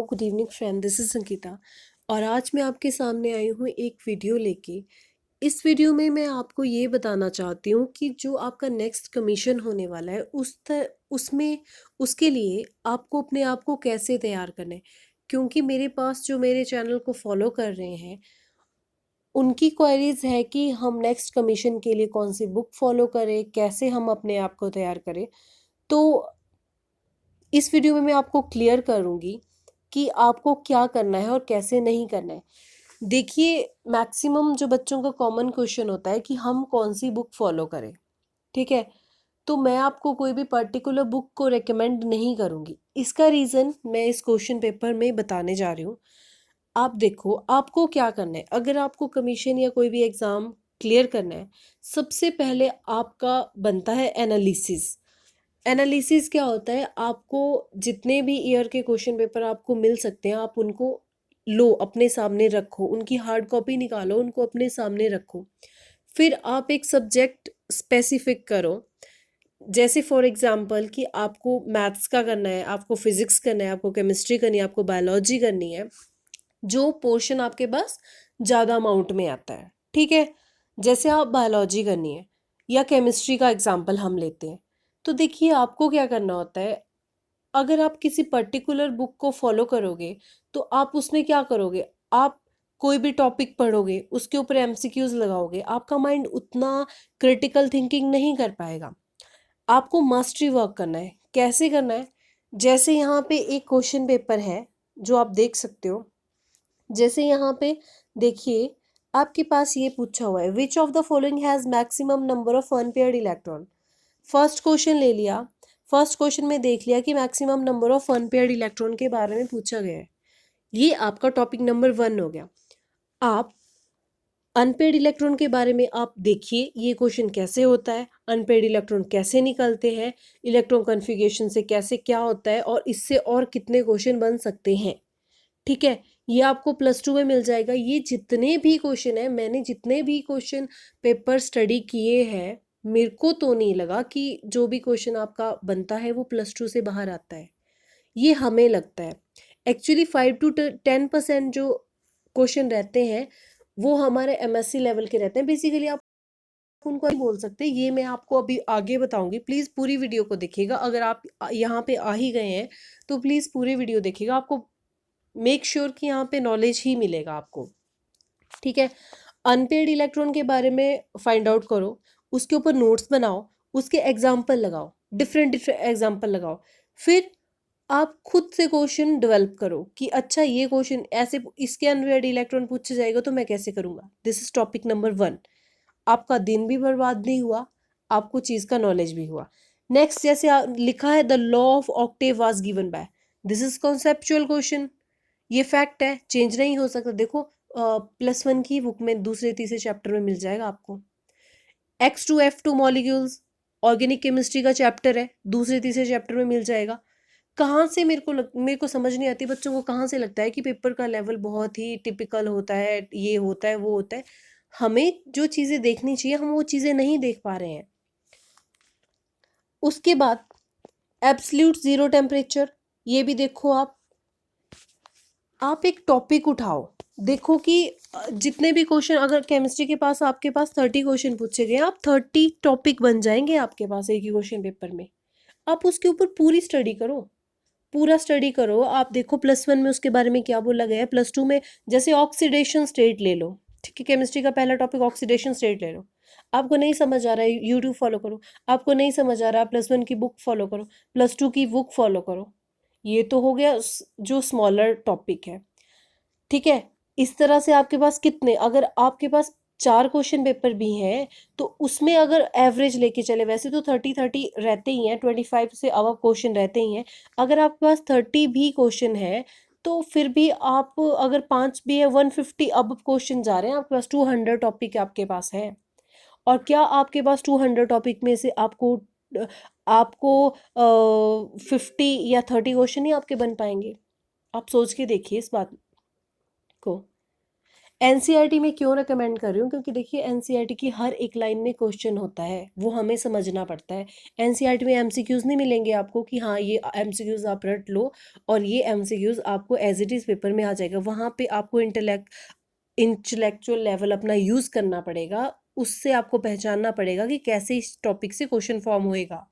Good evening friend, this is Sangeeta. और आज मैं आपके सामने आई हूँ एक वीडियो लेके। इस वीडियो में मैं आपको ये बताना चाहती हूँ कि जो आपका नेक्स्ट कमीशन होने वाला है उसमें उसके लिए आपको अपने आप को कैसे तैयार करना है। क्योंकि मेरे पास जो मेरे चैनल को फॉलो कर रहे हैं, उनकी क्वेरीज है कि हम नेक्स्ट कमीशन के लिए कौन सी बुक फॉलो करें, कैसे हम अपने आप को तैयार करें। तो इस वीडियो में मैं आपको क्लियर करूँगी कि आपको क्या करना है और कैसे नहीं करना है। देखिए, मैक्सिमम जो बच्चों का कॉमन क्वेश्चन होता है कि हम कौन सी बुक फॉलो करें, ठीक है? तो मैं आपको कोई भी पर्टिकुलर बुक को रेकमेंड नहीं करूँगी। इसका रीज़न मैं इस क्वेश्चन पेपर में बताने जा रही हूँ। आप देखो, आपको क्या करना है। अगर आपको कमीशन या कोई भी एग्ज़ाम क्लियर करना है, सबसे पहले आपका बनता है एनालिसिस। एनालिसिस क्या होता है? आपको जितने भी ईयर के क्वेश्चन पेपर आपको मिल सकते हैं, आप उनको लो, अपने सामने रखो, उनकी हार्ड कॉपी निकालो, उनको अपने सामने रखो। फिर आप एक सब्जेक्ट स्पेसिफिक करो। जैसे फॉर एग्जांपल कि आपको मैथ्स का करना है, आपको फिजिक्स करना है, आपको केमिस्ट्री करनी है, आपको बायोलॉजी करनी है। जो पोर्शन आपके पास ज़्यादा अमाउंट में आता है, ठीक है? जैसे आप बायोलॉजी करनी है या केमिस्ट्री का एग्जांपल हम लेते हैं। तो देखिए, आपको क्या करना होता है। अगर आप किसी पर्टिकुलर बुक को फॉलो करोगे, तो आप उसमें क्या करोगे, आप कोई भी टॉपिक पढ़ोगे, उसके ऊपर एमसीक्यूज लगाओगे, आपका माइंड उतना क्रिटिकल थिंकिंग नहीं कर पाएगा। आपको मास्टरी वर्क करना है। कैसे करना है? जैसे यहाँ पे एक क्वेश्चन पेपर है जो आप देख सकते हो। जैसे यहाँ पे देखिए, आपके पास ये पूछा हुआ है, which of the following has maximum number of unpaired electron. First question ले लिया। फर्स्ट क्वेश्चन में देख लिया कि maximum number of unpaired electron के बारे में पूछा गया है। ये आपका टॉपिक नंबर 1 हो गया। आप अनपेयर्ड इलेक्ट्रॉन के बारे में आप देखिए, ये क्वेश्चन कैसे होता है, अनपेयर्ड इलेक्ट्रॉन कैसे निकलते हैं, इलेक्ट्रॉन कन्फिगरेशन से कैसे क्या होता है, और इससे और कितने क्वेश्चन बन सकते हैं। ठीक है, ये आपको +2 में मिल जाएगा। ये जितने भी क्वेश्चन है, मैंने जितने भी क्वेश्चन पेपर स्टडी किए हैं, मेरे को तो नहीं लगा कि जो भी क्वेश्चन आपका बनता है वो +2 से बाहर आता है। ये हमें लगता है। एक्चुअली 5 to 10% जो क्वेश्चन रहते हैं, वो हमारे एमएससी लेवल के रहते हैं। बेसिकली आप उनको नहीं बोल सकते। ये मैं आपको अभी आगे बताऊंगी। प्लीज़ पूरी वीडियो को देखिएगा। अगर आप यहाँ पे आ ही गए हैं, तो प्लीज़ पूरी वीडियो देखिएगा। आपको मेक श्योर कि यहाँ पे नॉलेज ही मिलेगा आपको, ठीक है? अनपेड इलेक्ट्रॉन के बारे में फाइंड आउट करो, उसके ऊपर नोट्स बनाओ, उसके एग्जाम्पल लगाओ, डिफरेंट डिफरेंट एग्जाम्पल लगाओ। फिर आप खुद से क्वेश्चन डेवलप करो कि अच्छा, ये क्वेश्चन ऐसे इसके अनपेड इलेक्ट्रॉन पूछा जाएगा तो मैं कैसे करूँगा। This is topic number 1। आपका दिन भी बर्बाद नहीं हुआ, आपको चीज़ का नॉलेज भी हुआ। नेक्स्ट, जैसे लिखा है the law of Octave was given by. This is conceptual question. ये फैक्ट है, चेंज नहीं हो सकता। देखो, +1 की बुक में दूसरे तीसरे चैप्टर में मिल जाएगा आपको। X2F2 मॉलिक्यूल्स, ऑर्गेनिक केमिस्ट्री का चैप्टर है, दूसरे तीसरे चैप्टर में मिल जाएगा। कहाँ से मेरे को समझ नहीं आती, बच्चों को कहाँ से लगता है कि पेपर का लेवल बहुत ही टिपिकल होता है, ये होता है, वो होता है। हमें जो चीज़ें देखनी चाहिए, हम वो चीज़ें नहीं देख पा रहे हैं। उसके बाद एब्सल्यूट ज़ीरो टेम्परेचर, ये भी देखो। आप एक टॉपिक उठाओ, देखो कि जितने भी क्वेश्चन, अगर केमिस्ट्री के पास आपके पास 30 क्वेश्चन पूछे गए, आप 30 टॉपिक बन जाएंगे आपके पास एक ही क्वेश्चन पेपर में। आप उसके ऊपर पूरी स्टडी करो, पूरा स्टडी करो। आप देखो +1 में उसके बारे में क्या बोला गया है, +2 में जैसे ऑक्सीडेशन स्टेट ले लो, ठीक है? केमिस्ट्री का पहला टॉपिक ऑक्सीडेशन स्टेट ले लो। आपको नहीं समझ आ रहा है, यूट्यूब फॉलो करो। आपको नहीं समझ आ रहा, +1 की बुक फॉलो करो, +2 की बुक फॉलो करो। ये तो हो गया जो स्मॉलर टॉपिक है, ठीक है? इस तरह से आपके पास कितने, अगर आपके पास 4 क्वेश्चन पेपर भी हैं, तो उसमें अगर एवरेज लेके चले, वैसे तो 30-30 रहते ही हैं, 25 से अबव क्वेश्चन रहते ही हैं। अगर आपके पास 30 भी क्वेश्चन है, तो फिर भी आप अगर 5 भी है, 150 अब क्वेश्चन जा रहे हैं आपके पास। 200 टॉपिक आपके पास है। और क्या आपके पास 200 टॉपिक में से आपको आपको 50 या 30 क्वेश्चन ही आपके बन पाएंगे? आप सोच के देखिए इस बात को। एनसीईआरटी में क्यों रिकमेंड कर रही हूँ, क्योंकि देखिए एनसीईआरटी की हर एक लाइन में क्वेश्चन होता है, वो हमें समझना पड़ता है। एनसीईआरटी में एमसीक्यूज नहीं मिलेंगे आपको कि हाँ ये एमसीक्यूज आप रट लो और ये एमसीक्यूज आपको एज इट इज़ पेपर में आ जाएगा। वहाँ पे आपको इंटेलेक्चुअल लेवल अपना यूज़ करना पड़ेगा, उससे आपको पहचानना पड़ेगा कि कैसे इस टॉपिक से क्वेश्चन फॉर्म होएगा।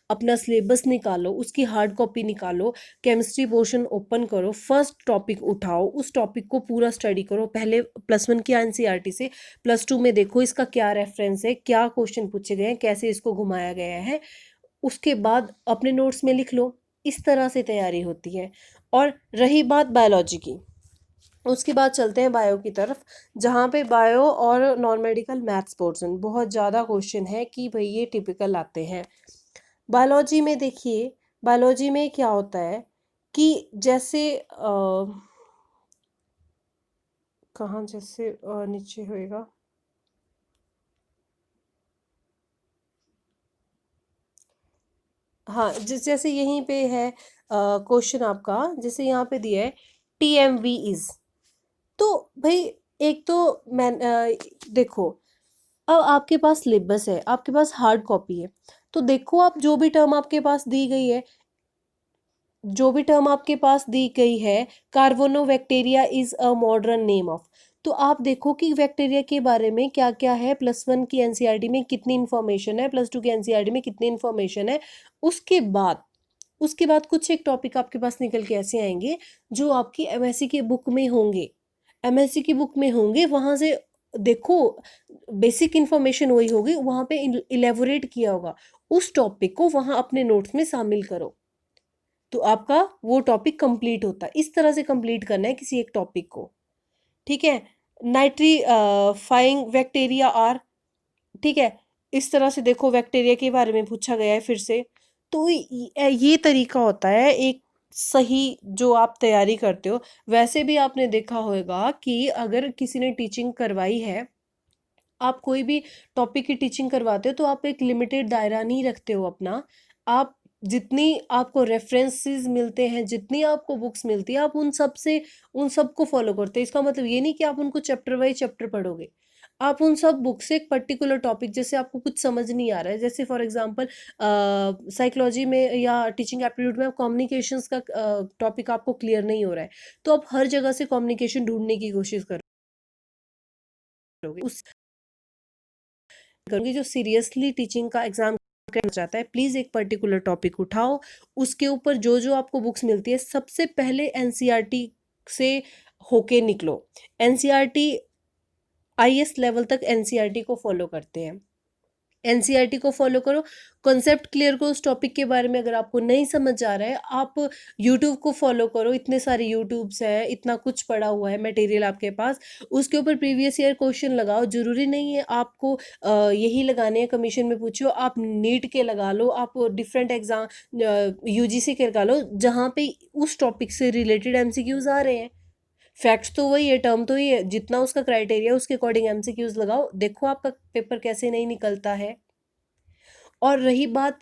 अपना सिलेबस निकालो, उसकी हार्ड कॉपी निकालो, केमिस्ट्री पोर्शन ओपन करो, फर्स्ट टॉपिक उठाओ, उस टॉपिक को पूरा स्टडी करो। पहले +1 की एनसीईआरटी से +2 में देखो इसका क्या रेफरेंस है, क्या क्वेश्चन पूछे गए हैं, कैसे इसको घुमाया गया है, उसके बाद अपने नोट्स में लिख लो। इस तरह से तैयारी होती है। और रही बात बायोलॉजी की, उसके बाद चलते हैं बायो की तरफ, जहाँ पे बायो और नॉन मेडिकल मैथ्स पोर्शन बहुत ज़्यादा क्वेश्चन है कि भाई ये टिपिकल आते हैं। बायोलॉजी में देखिए, बायोलॉजी में क्या होता है कि जैसे कहाँ जैसे नीचे होएगा, हाँ जैसे यहीं पे है क्वेश्चन आपका, जैसे यहाँ पे दिया है TMV इज, तो भाई एक तो मैं देखो, अब आपके पास सिलेबस है, आपके पास हार्ड कॉपी है, तो देखो आप जो भी टर्म आपके पास दी गई है, जो भी टर्म आपके पास दी गई है, carbonobacteria is a modern name of, तो आप देखो कि बैक्टीरिया के बारे में क्या क्या है, +1 की एनसीईआरटी में कितनी इन्फॉर्मेशन है, +2 की एनसीईआरटी में कितनी इन्फॉर्मेशन है। उसके बाद कुछ एक टॉपिक आपके पास निकल के ऐसे आएंगे जो आपकी एमएससी की बुक में होंगे, एमएससी की बुक में होंगे, वहां से देखो बेसिक इन्फॉर्मेशन वही होगी, वहां पे इलेबोरेट किया होगा, उस टॉपिक को वहां अपने नोट्स में शामिल करो, तो आपका वो टॉपिक कंप्लीट होता है। इस तरह से कंप्लीट करना है किसी एक टॉपिक को, ठीक है। नाइट्री फाइंग बैक्टीरिया आर, ठीक है, इस तरह से देखो बैक्टीरिया के बारे में पूछा गया है फिर से। तो ये तरीका होता है एक सही जो आप तैयारी करते हो। वैसे भी आपने देखा होगा कि अगर किसी ने टीचिंग करवाई है, आप कोई भी टॉपिक की टीचिंग करवाते हो तो आप एक लिमिटेड दायरा नहीं रखते हो अपना, आप जितनी आपको रेफरेंसेस मिलते हैं, जितनी आपको बुक्स मिलती है, आप उन सब को फॉलो करते हैं। इसका मतलब ये नहीं कि आप उनको चैप्टर वाइज चैप्टर पढ़ोगे, आप उन सब बुक से एक पर्टिकुलर टॉपिक, जैसे आपको कुछ समझ नहीं आ रहा है, जैसे फॉर एग्जांपल साइकोलॉजी में या टीचिंग एप्टीट्यूड में कम्युनिकेशंस का टॉपिक आपको क्लियर नहीं हो रहा है, तो आप हर जगह से कम्युनिकेशन ढूंढने की कोशिश करोगे, उस करूँगी जो सीरियसली टीचिंग का एग्जाम करना चाहता है, प्लीज़ एक पर्टिकुलर टॉपिक उठाओ, उसके ऊपर जो जो आपको बुक्स मिलती है सबसे पहले एनसीईआरटी से होके निकलो। एनसीईआरटी आईएएस लेवल तक एनसीईआरटी को फॉलो करते हैं, एनसीईआरटी को फॉलो करो, कॉन्सेप्ट क्लियर करो उस टॉपिक के बारे में। अगर आपको नहीं समझ आ रहा है, आप यूट्यूब को फॉलो करो, इतने सारे यूट्यूब्स हैं, इतना कुछ पड़ा हुआ है मटेरियल आपके पास, उसके ऊपर प्रीवियस ईयर क्वेश्चन लगाओ। जरूरी नहीं है आपको यही लगाने हैं कमीशन में पूछो, आप नीट के लगा लो, आप डिफरेंट एग्जाम यूजीसी के लगा लो, जहाँ पे उस टॉपिक से रिलेटेड एमसीक्यूज आ रहे हैं। फैक्ट्स तो वही है, टर्म तो ही है, जितना उसका क्राइटेरिया उसके अकॉर्डिंग एमसीक्यूज लगाओ, देखो आपका पेपर कैसे नहीं निकलता है। और रही बात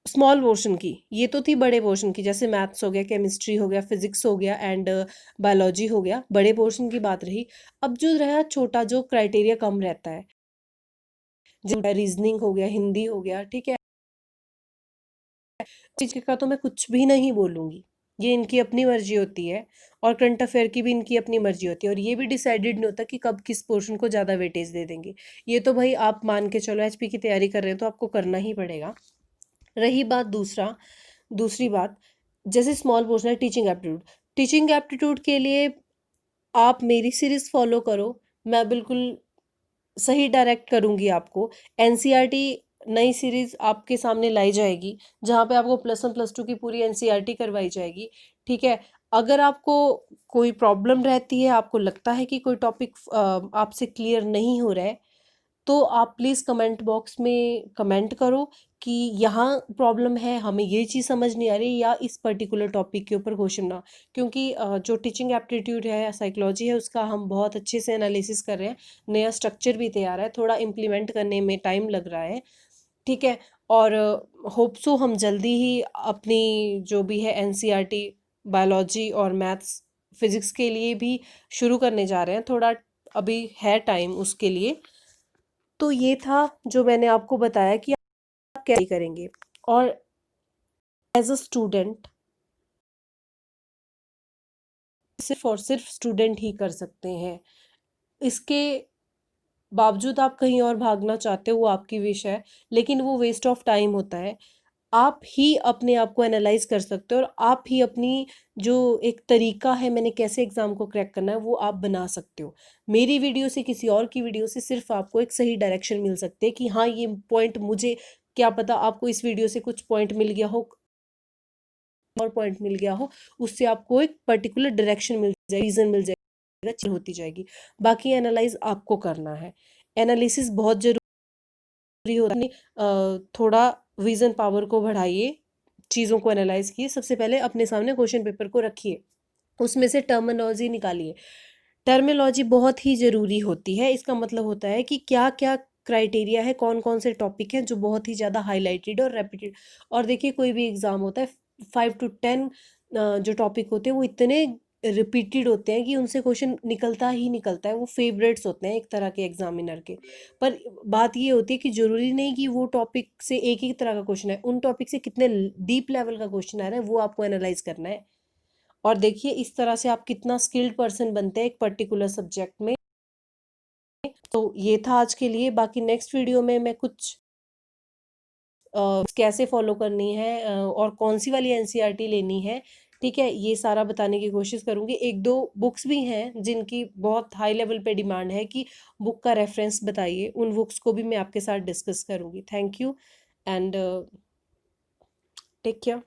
स्मॉल पोर्शन की, ये तो थी बड़े पोर्शन की, जैसे मैथ्स हो गया, केमिस्ट्री हो गया, फिजिक्स हो गया एंड बायोलॉजी हो गया, बड़े पोर्शन की बात रही। अब जो रहा छोटा, जो क्राइटेरिया कम रहता है, जैसे रीजनिंग हो गया, हिंदी हो गया, ठीक है, चीज का तो मैं कुछ भी नहीं बोलूंगी, ये इनकी अपनी मर्जी होती है, और करंट अफेयर की भी इनकी अपनी मर्जी होती है, और ये भी डिसाइडेड नहीं होता कि कब किस पोर्शन को ज़्यादा वेटेज दे देंगे। ये तो भाई आप मान के चलो, एचपी की तैयारी कर रहे हो तो आपको करना ही पड़ेगा। रही बात दूसरी बात, जैसे स्मॉल पोर्शन है टीचिंग एप्टीट्यूड, टीचिंग एप्टीट्यूड के लिए आप मेरी सीरीज फॉलो करो, मैं बिल्कुल सही डायरेक्ट करूंगी आपको। एनसीईआरटी नई सीरीज आपके सामने लाई जाएगी, जहाँ पे आपको +1 +2 की पूरी एनसीईआरटी करवाई जाएगी, ठीक है। अगर आपको कोई प्रॉब्लम रहती है, आपको लगता है कि कोई टॉपिक आपसे क्लियर नहीं हो रहा है, तो आप प्लीज़ कमेंट बॉक्स में कमेंट करो कि यहाँ प्रॉब्लम है, हमें ये चीज़ समझ नहीं आ रही, या इस पर्टिकुलर टॉपिक के ऊपर क्वेश्चन ना, क्योंकि जो टीचिंग एप्टीट्यूड है, साइकोलॉजी है, उसका हम बहुत अच्छे से एनालिसिस कर रहे हैं, नया स्ट्रक्चर भी तैयार है, थोड़ा इम्प्लीमेंट करने में टाइम लग रहा है, ठीक है। और होप सो हम जल्दी ही अपनी जो भी है एनसीईआरटी बायोलॉजी और मैथ्स फिजिक्स के लिए भी शुरू करने जा रहे हैं, थोड़ा अभी है टाइम उसके लिए। तो ये था जो मैंने आपको बताया कि आप कैसे करेंगे। और एज अ स्टूडेंट, सिर्फ और सिर्फ स्टूडेंट ही कर सकते हैं। इसके बावजूद आप कहीं और भागना चाहते हो, वो आपकी विश है, लेकिन वो वेस्ट ऑफ टाइम होता है। आप ही अपने आप को एनालाइज कर सकते हो और आप ही अपनी जो एक तरीका है मैंने कैसे एग्जाम को क्रैक करना है वो आप बना सकते हो। मेरी वीडियो से, किसी और की वीडियो से सिर्फ आपको एक सही डायरेक्शन मिल सकती है कि हाँ ये पॉइंट मुझे, क्या पता आपको इस वीडियो से कुछ पॉइंट मिल गया हो और पॉइंट मिल गया हो, उससे आपको एक पर्टिकुलर डायरेक्शन मिल जाए, रीजन मिल जाएगा, चीज होती जाएगी। बाकी एनालाइज आपको करना है। एनालिसिस बहुत जरूरी होता है। थोड़ा विजन पावर को बढ़ाइए, चीज़ों को एनालाइज किए। सबसे पहले अपने सामने क्वेश्चन पेपर को रखिए, उसमें से टर्मिनोलॉजी निकालिए। टर्मिनोलॉजी बहुत ही ज़रूरी होती है। इसका मतलब होता है कि क्या क्या क्राइटेरिया है, कौन कौन से टॉपिक हैं जो बहुत ही ज़्यादा हाईलाइटेड और रेपिटेड। और देखिए कोई भी एग्ज़ाम होता है, 5 to 10 जो टॉपिक होते हैं वो इतने रिपीटेड होते हैं कि उनसे क्वेश्चन निकलता ही निकलता है। वो फेवरेट्स होते हैं एक तरह के एग्जामिनर के। पर बात ये होती है कि ज़रूरी नहीं कि वो टॉपिक से एक ही तरह का क्वेश्चन है, उन टॉपिक से कितने डीप लेवल का क्वेश्चन आ रहा है वो आपको एनालाइज करना है। और देखिए इस तरह से आप कितना स्किल्ड पर्सन बनते हैं एक पर्टिकुलर सब्जेक्ट में। तो ये था आज के लिए। बाकी नेक्स्ट वीडियो में मैं कुछ कैसे फॉलो करनी है और कौन सी वाली एनसीईआरटी लेनी है, ठीक है, ये सारा बताने की कोशिश करूंगी। एक दो बुक्स भी हैं जिनकी बहुत हाई लेवल पे डिमांड है कि बुक का रेफरेंस बताइए, उन बुक्स को भी मैं आपके साथ डिस्कस करूंगी। Thank you and take care.